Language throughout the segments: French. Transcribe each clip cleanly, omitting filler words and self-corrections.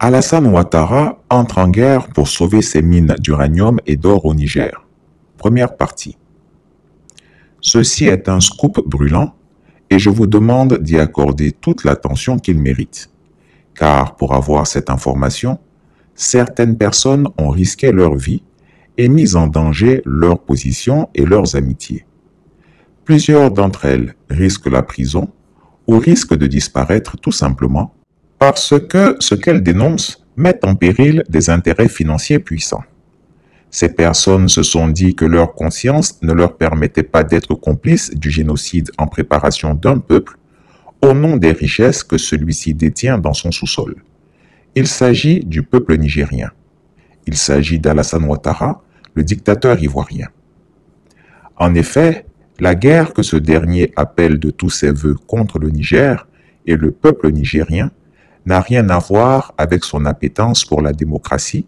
Alassane Ouattara entre en guerre pour sauver ses mines d'uranium et d'or au Niger. Première partie. Ceci est un scoop brûlant et je vous demande d'y accorder toute l'attention qu'il mérite. Car pour avoir cette information, certaines personnes ont risqué leur vie et mis en danger leur position et leurs amitiés. Plusieurs d'entre elles risquent la prison ou risquent de disparaître tout simplement parce que ce qu'elles dénoncent met en péril des intérêts financiers puissants. Ces personnes se sont dit que leur conscience ne leur permettait pas d'être complices du génocide en préparation d'un peuple au nom des richesses que celui-ci détient dans son sous-sol. Il s'agit du peuple nigérien. Il s'agit d'Alassane Ouattara, le dictateur ivoirien. En effet, la guerre que ce dernier appelle de tous ses voeux contre le Niger et le peuple nigérien n'a rien à voir avec son appétence pour la démocratie,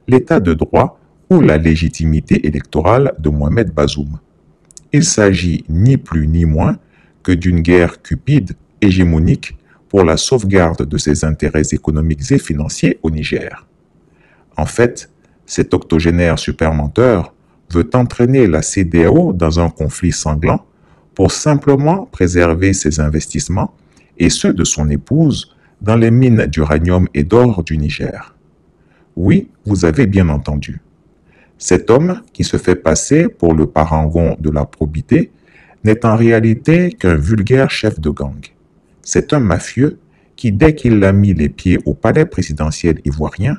l'état de droit ou la légitimité électorale de Mohamed Bazoum. Il s'agit ni plus ni moins que d'une guerre cupide, hégémonique, pour la sauvegarde de ses intérêts économiques et financiers au Niger. En fait, cet octogénaire supermenteur veut entraîner la CEDEAO dans un conflit sanglant pour simplement préserver ses investissements et ceux de son épouse dans les mines d'uranium et d'or du Niger. Oui, vous avez bien entendu. Cet homme, qui se fait passer pour le parangon de la probité, n'est en réalité qu'un vulgaire chef de gang. C'est un mafieux qui, dès qu'il a mis les pieds au palais présidentiel ivoirien,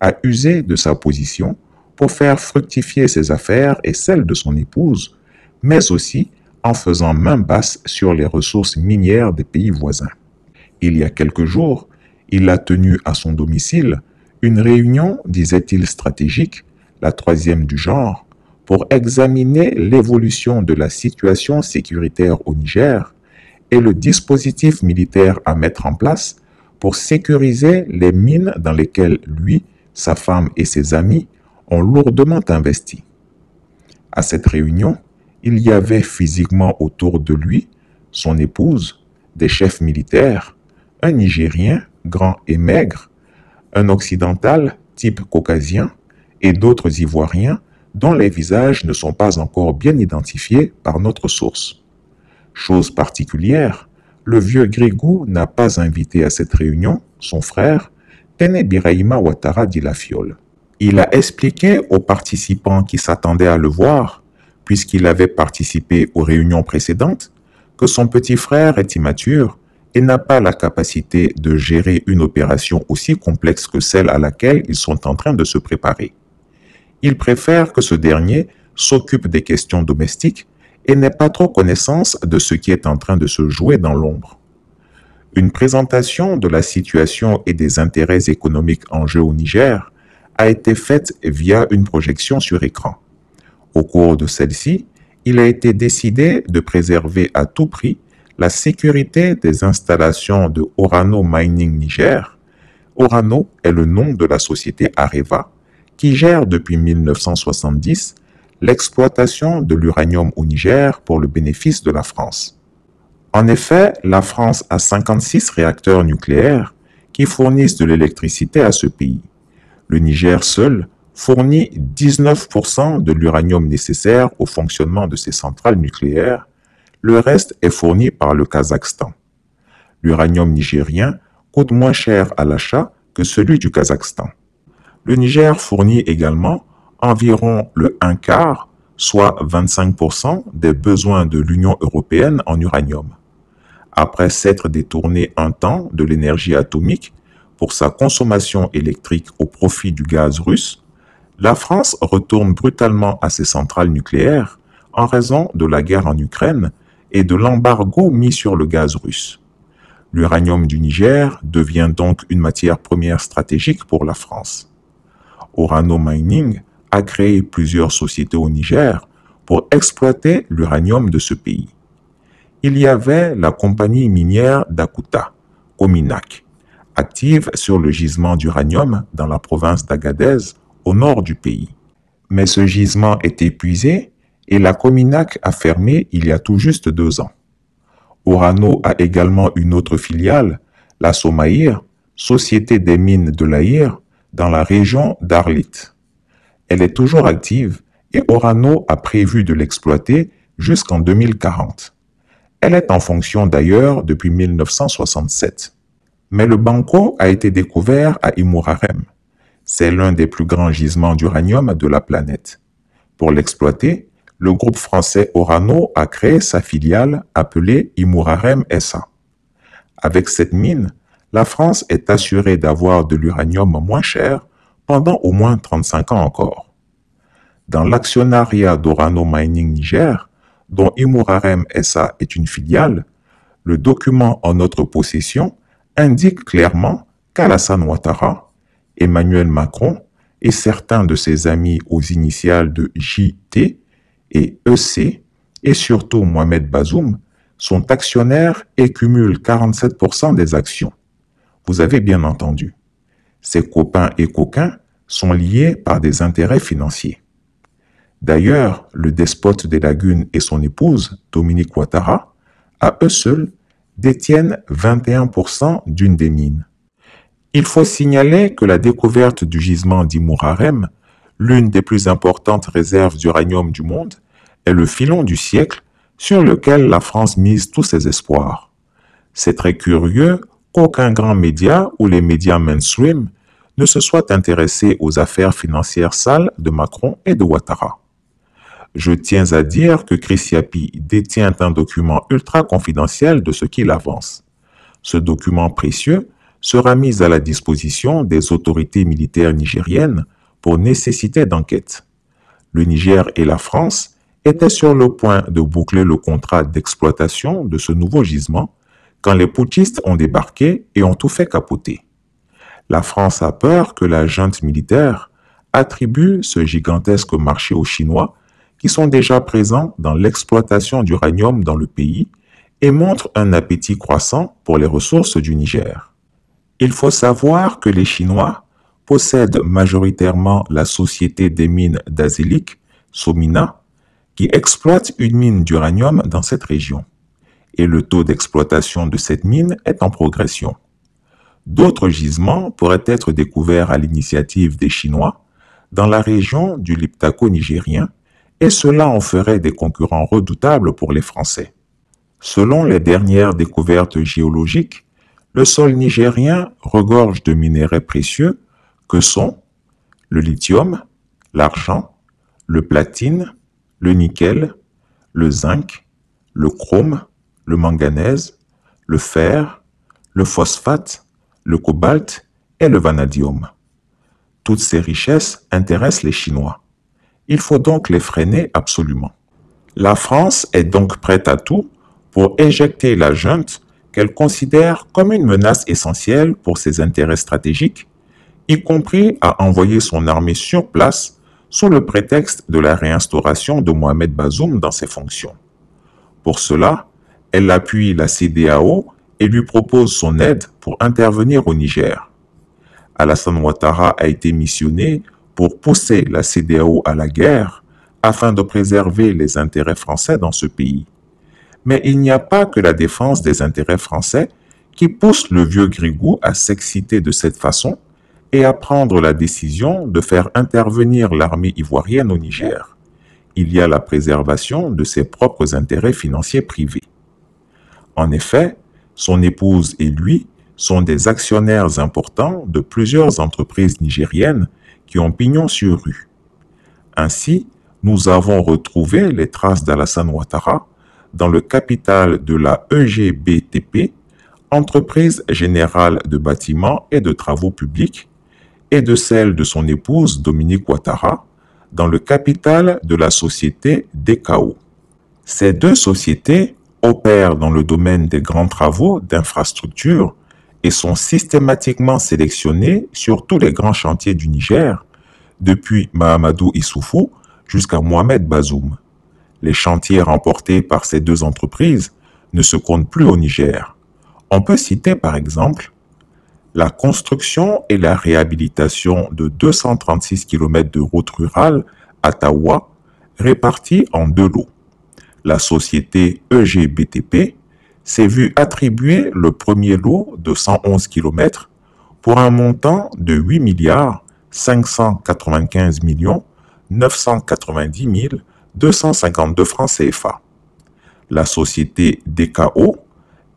a usé de sa position pour faire fructifier ses affaires et celles de son épouse, mais aussi en faisant main basse sur les ressources minières des pays voisins. Il y a quelques jours, il a tenu à son domicile une réunion, disait-il, stratégique, la troisième du genre, pour examiner l'évolution de la situation sécuritaire au Niger et le dispositif militaire à mettre en place pour sécuriser les mines dans lesquelles lui, sa femme et ses amis ont lourdement investi. À cette réunion, il y avait physiquement autour de lui son épouse, des chefs militaires, un Nigérien grand et maigre, un occidental type caucasien et d'autres Ivoiriens dont les visages ne sont pas encore bien identifiés par notre source. Chose particulière, le vieux Grégou n'a pas invité à cette réunion son frère, Téné Birahima Ouattara dit la Fiole. Il a expliqué aux participants qui s'attendaient à le voir, puisqu'il avait participé aux réunions précédentes, que son petit frère est immature et n'a pas la capacité de gérer une opération aussi complexe que celle à laquelle ils sont en train de se préparer. Il préfère que ce dernier s'occupe des questions domestiques et n'ait pas trop connaissance de ce qui est en train de se jouer dans l'ombre. Une présentation de la situation et des intérêts économiques en jeu au Niger a été faite via une projection sur écran. Au cours de celle-ci, il a été décidé de préserver à tout prix la sécurité des installations de Orano Mining Niger. Orano est le nom de la société Areva, qui gère depuis 1970 l'exploitation de l'uranium au Niger pour le bénéfice de la France. En effet, la France a 56 réacteurs nucléaires qui fournissent de l'électricité à ce pays. Le Niger seul fournit 19% de l'uranium nécessaire au fonctionnement de ses centrales nucléaires. Le reste est fourni par le Kazakhstan. L'uranium nigérien coûte moins cher à l'achat que celui du Kazakhstan. Le Niger fournit également environ le 1/4, soit 25% des besoins de l'Union européenne en uranium. Après s'être détourné un temps de l'énergie atomique pour sa consommation électrique au profit du gaz russe, la France retourne brutalement à ses centrales nucléaires en raison de la guerre en Ukraine et de l'embargo mis sur le gaz russe. L'uranium du Niger devient donc une matière première stratégique pour la France. Orano Mining a créé plusieurs sociétés au Niger pour exploiter l'uranium de ce pays. Il y avait la compagnie minière d'Akuta, Cominac, active sur le gisement d'uranium dans la province d'Agadez, au nord du pays. Mais ce gisement est épuisé et la Cominac a fermé il y a tout juste 2 ans. Orano a également une autre filiale, la Somaïr, Société des mines de l'Aïr, dans la région d'Arlit. Elle est toujours active et Orano a prévu de l'exploiter jusqu'en 2040. Elle est en fonction d'ailleurs depuis 1967. Mais le Banco a été découvert à Imurarem. C'est l'un des plus grands gisements d'uranium de la planète. Pour l'exploiter, le groupe français Orano a créé sa filiale appelée Imurarem SA. Avec cette mine, la France est assurée d'avoir de l'uranium moins cher pendant au moins 35 ans encore. Dans l'actionnariat d'Orano Mining Niger, dont Imurarem SA est une filiale, le document en notre possession indique clairement qu'Alassane Ouattara, Emmanuel Macron et certains de ses amis aux initiales de JT et EC, et surtout Mohamed Bazoum, sont actionnaires et cumulent 47% des actions. Vous avez bien entendu. Ces copains et coquins sont liés par des intérêts financiers. D'ailleurs, le despote des lagunes et son épouse, Dominique Ouattara, à eux seuls, détiennent 21% d'une des mines. Il faut signaler que la découverte du gisement d'Imurarem, l'une des plus importantes réserves d'uranium du monde, est le filon du siècle sur lequel la France mise tous ses espoirs. C'est très curieux qu'aucun grand média ou les médias mainstream ne se soient intéressés aux affaires financières sales de Macron et de Ouattara. Je tiens à dire que Chris Yapi détient un document ultra confidentiel de ce qu'il avance. Ce document précieux sera mis à la disposition des autorités militaires nigériennes pour nécessité d'enquête. Le Niger et la France étaient sur le point de boucler le contrat d'exploitation de ce nouveau gisement quand les putschistes ont débarqué et ont tout fait capoter. La France a peur que la junte militaire attribue ce gigantesque marché aux Chinois qui sont déjà présents dans l'exploitation d'uranium dans le pays et montrent un appétit croissant pour les ressources du Niger. Il faut savoir que les Chinois possèdent majoritairement la société des mines d'Azélique, Somina, qui exploite une mine d'uranium dans cette région. Et le taux d'exploitation de cette mine est en progression. D'autres gisements pourraient être découverts à l'initiative des Chinois dans la région du Liptako nigérien et cela en ferait des concurrents redoutables pour les Français. Selon les dernières découvertes géologiques, le sol nigérien regorge de minéraux précieux que sont le lithium, l'argent, le platine, le nickel, le zinc, le chrome, le manganèse, le fer, le phosphate, le cobalt et le vanadium. Toutes ces richesses intéressent les Chinois. Il faut donc les freiner absolument. La France est donc prête à tout pour éjecter la junte qu'elle considère comme une menace essentielle pour ses intérêts stratégiques, y compris à envoyer son armée sur place sous le prétexte de la réinstauration de Mohamed Bazoum dans ses fonctions. Pour cela, elle appuie la CEDEAO et lui propose son aide pour intervenir au Niger. Alassane Ouattara a été missionné pour pousser la CEDEAO à la guerre afin de préserver les intérêts français dans ce pays. Mais il n'y a pas que la défense des intérêts français qui pousse le vieux Grigou à s'exciter de cette façon et à prendre la décision de faire intervenir l'armée ivoirienne au Niger. Il y a la préservation de ses propres intérêts financiers privés. En effet, son épouse et lui sont des actionnaires importants de plusieurs entreprises nigériennes qui ont pignon sur rue. Ainsi, nous avons retrouvé les traces d'Alassane Ouattara dans le capital de la EGBTP, Entreprise Générale de Bâtiments et de Travaux Publics, et de celle de son épouse Dominique Ouattara dans le capital de la société DKO. Ces deux sociétés opèrent dans le domaine des grands travaux d'infrastructure et sont systématiquement sélectionnées sur tous les grands chantiers du Niger, depuis Mahamadou Issoufou jusqu'à Mohamed Bazoum. Les chantiers remportés par ces deux entreprises ne se comptent plus au Niger. On peut citer par exemple la construction et la réhabilitation de 236 km de routes rurales à Tawa, réparties en deux lots. La société EGBTP s'est vue attribuer le premier lot de 111 km pour un montant de 8 milliards 595 millions 990 252 francs CFA. La société DKO,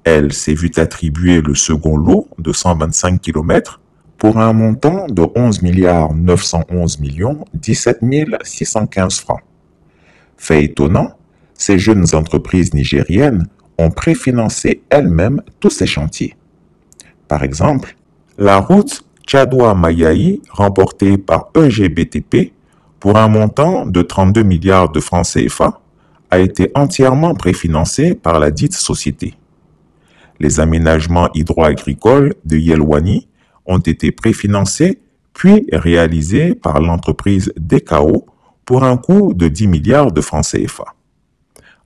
elle, s'est vue attribuer le second lot de 125 km pour un montant de 11 milliards 911 millions 17 615 francs. Fait étonnant, ces jeunes entreprises nigériennes ont préfinancé elles-mêmes tous ces chantiers. Par exemple, la route Tchadoua-Mayaï remportée par EGBTP pour un montant de 32 milliards de francs CFA a été entièrement préfinancée par la dite société. Les aménagements hydro-agricoles de Yelwani ont été préfinancés puis réalisés par l'entreprise DKO pour un coût de 10 milliards de francs CFA.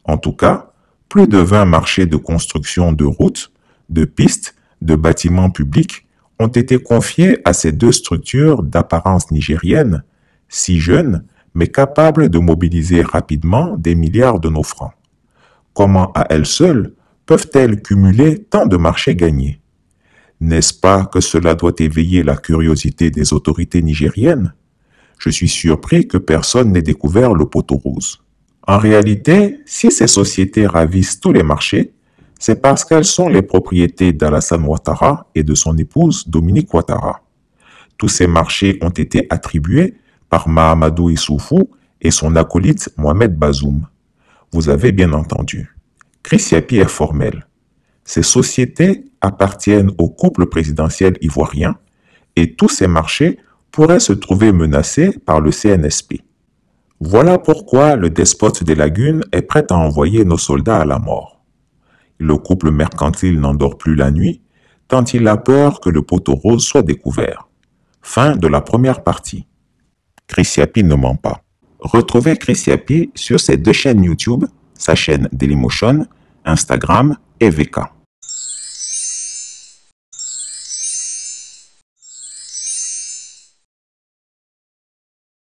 En tout cas, plus de 20 marchés de construction de routes, de pistes, de bâtiments publics ont été confiés à ces deux structures d'apparence nigérienne, si jeunes, mais capables de mobiliser rapidement des milliards de nos francs. Comment à elles seules peuvent-elles cumuler tant de marchés gagnés? N'est-ce pas que cela doit éveiller la curiosité des autorités nigériennes? Je suis surpris que personne n'ait découvert le poteau rose. En réalité, si ces sociétés ravissent tous les marchés, c'est parce qu'elles sont les propriétés d'Alassane Ouattara et de son épouse Dominique Ouattara. Tous ces marchés ont été attribués par Mahamadou Issoufou et son acolyte Mohamed Bazoum. Vous avez bien entendu. Chris Yapi est formel. Ces sociétés appartiennent au couple présidentiel ivoirien et tous ces marchés pourraient se trouver menacés par le CNSP. Voilà pourquoi le despote des lagunes est prêt à envoyer nos soldats à la mort. Le couple mercantile n'endort plus la nuit, tant il a peur que le poteau rose soit découvert. Fin de la première partie. Chris Yapi ne ment pas. Retrouvez Chris Yapi sur ses deux chaînes YouTube, sa chaîne Dailymotion, Instagram et VK.